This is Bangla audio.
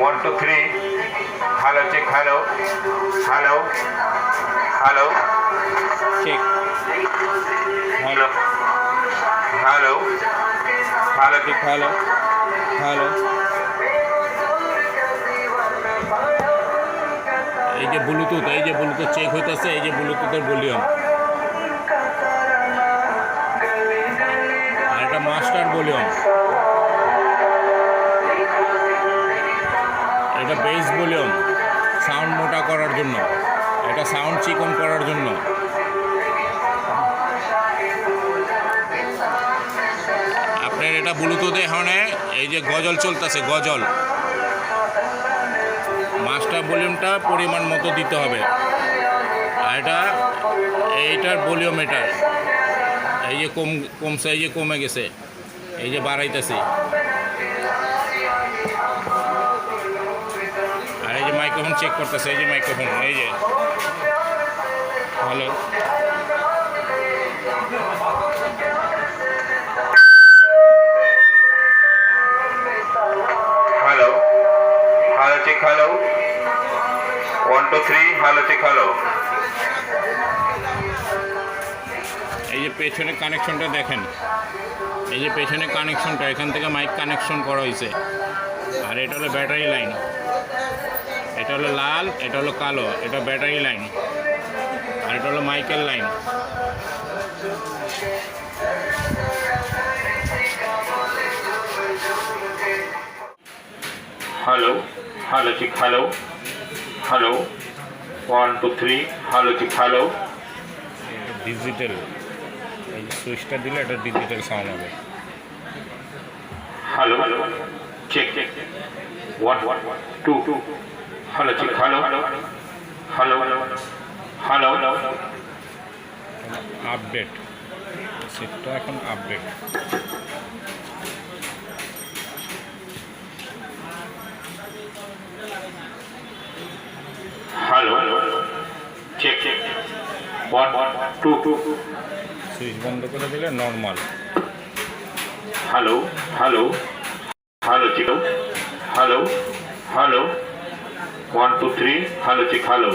1 2 3 hello check hello hello hello check hello hello hello check hello hello এই যে ব্লুটুথ চেক হইতেছে এই যে ব্লুটুথের ভলিউম আর এটা মাস্টার ভলিউম এটা বেস ভলিউম সাউন্ড মোটা করার জন্য এটা সাউন্ড চিকন করার জন্য আপনার এটা ব্লুটুথে এখানে এই যে গজল চলতেছে গজল মাস্টার ভলিউমটা পরিমাণ মতো দিতে হবে আর এইটার ভলিউম এটার এই যে কমছে এই যে কমে গেছে এই যে বাড়াইতেছি আর এই যে মাইক্রোফোন চেক করতেছে এই যে মাইক্রোফোন এই যে hello hello hello check hello 1 2 3 hello check hello এই যে পেছনে কানেকশনটা দেখেন এই যে পেছনে কানেকশনটা এখান থেকে মাইক কানেকশন করা হয়েছে আর এটা হলো ব্যাটারি লাইন এটা হলো লাল এটা হলো কালো এটা ব্যাটারি লাইন আর এটা হলো মাইকের line hello hello check hello hello 1 2 3 hello check hello digital এই সুইচটা দিলে এটা ডিজিটাল সাউন্ড হবে hello check 1 2 hello check hello hello hello update সেটটা এখন আপডেট hello check 1 2 সুইচ বন্ধ করে দিলে normal hello hello hello check hello hello 1 2 3 hello check hello